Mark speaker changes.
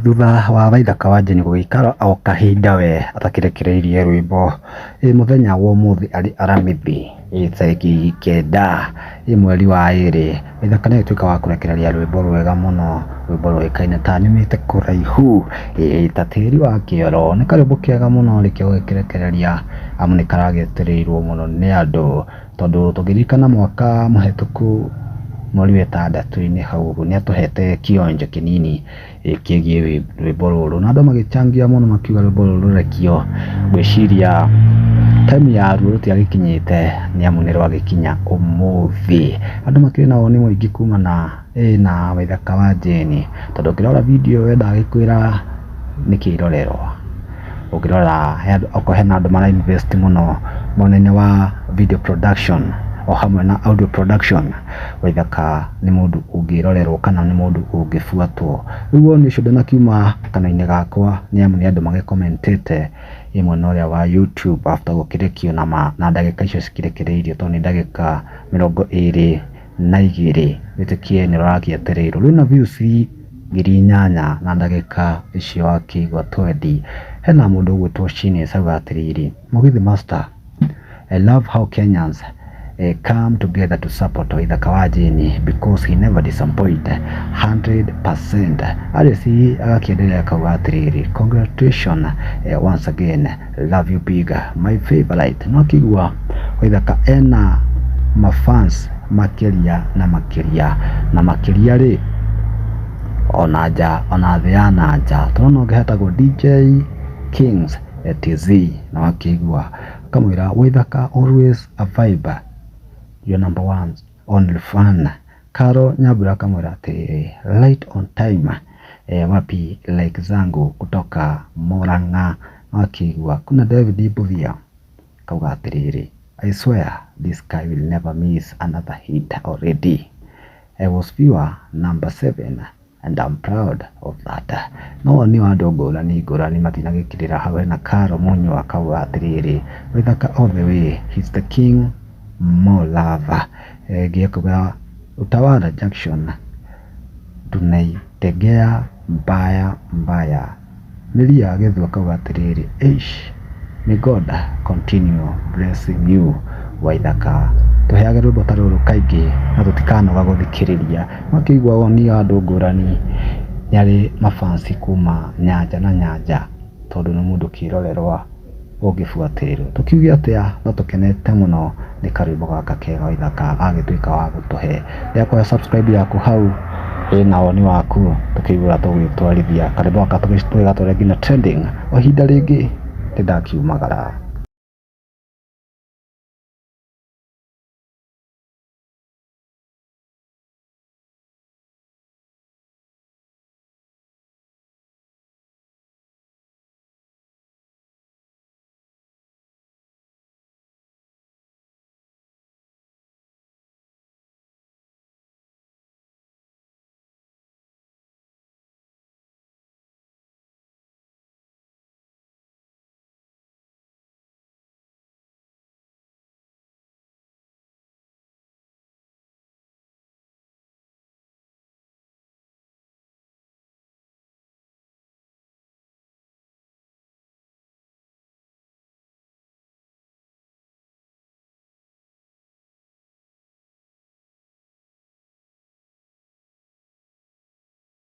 Speaker 1: Thutha wa Waithaka wa Jane gũgĩikara o kahinda we atakĩrekereirie rwĩmbo mũthenya wa ũmũthĩ arĩ aramithi tarĩki 9 mweri wa ĩrĩ, Waithaka nĩ agĩtuĩka wa kũrekereria rwĩmbo rwega mũno, rwĩmbo rũĩkaine ta Nyumĩte Kũraihu ta tĩri wa kĩoro. Nĩ karwĩmbo kega mũno rĩkĩo gũkĩrekereria amu nĩ karagĩetereirwo mũno nĩ andũ, tondũ tũngĩririkana mwaka mũhetũku mweri wetandatũ-inĩ hau nĩ atũhete kĩonjo kĩnini kĩgiĩ rwĩmbo rũrũ, na andũ magĩchangia mũno makiuga rwĩmbo rũrũ rũrekio. Ngwĩciria time yaruo rũtiagĩkinyĩte nĩ amu nĩ rwagĩkinya ũmũthĩ. Andũ makĩrĩ na woni mũingĩ kumana na Waithaka wa Jane, tondũ ũkĩrora video wendaga gĩkwĩra nĩ kĩrorerwa. Ũkĩrora okorwo hena andũ mara invest mũno mwena-inĩ wa video production o hamwe na audio production, Waithaka nĩ mũndũ ũngĩrorerwo kana nĩ mũndũ ũngĩbuatwo. Rĩu nĩ ũndũ nakiuma kanua-inĩ gakwa nĩ amu nĩ andũ magĩkommentĩte mwena ũrĩa wa YouTube after gũkĩrekio na ndagĩka icio cikĩrekereirio, tondũ nĩ ndagĩka 22 wĩtĩkie nĩ rũrakĩetereirwo. Rwĩ na views 8,000 na ndagĩka icio wakĩigua 20. Hena mũndũ ũgwĩtwo Shines auga atĩrĩrĩ, Mugithi Master, I love how Kenyans come together to support Waithaka wa Jane because he never disappoint 100%. Arĩsi agakĩendelea akauga atĩrĩrĩ, congratulations once again, love you big, my favorite. No kĩigua Waithaka ena mafans makĩria na makĩria na makĩria rĩ, ona thĩ ya nanja. Tũrona ũngĩ hetagwo DJ Kings TZ na wakĩigua kamwĩra Waithaka always a vibe, your number one only fan. Karo Nyambura kamwĩra atĩrĩrĩ, right on time, wapi like zangu kutoka Murang'a. Wakĩigua kuna David Buvia kauga atĩrĩrĩ, I swear this guy will never miss another hit already. I was viewer number 7 and I'm proud of that. No ni andũ ngũrani matinagĩkĩrĩra hau. Hena Karo Mũnyũ akauga atĩrĩrĩ, Waithaka all the way, he's the king, more love. Gĩakauga Utawala Junction tunaitegea mbaya. Milia Gĩthũ akauga atĩrĩrĩ, may God continue blessing you Waithaka. Tũheage rwĩmbo ta rũrũ kaingĩ na tũtikanoga gũthikĩrĩria. Makĩigua woni ya andũ ngũrani, yarĩ mafansi kuma nyanja na nyanja, tondũ nĩ mũndũ kĩrorerwa ũngĩbuatĩrĩrwo. Tũkiuge atĩa no tũkenete mũno nĩ karwĩmbo gaka kega Waithaka agĩtuĩka wa gũtũhe. Rĩrĩa kuoya subscribe yaku hau na woni waku, tũkĩigua tũgĩtwarithia karwĩmbo gaka tũgĩgatwara nginya trending o ihinda rĩngĩ ndĩndakiumagara.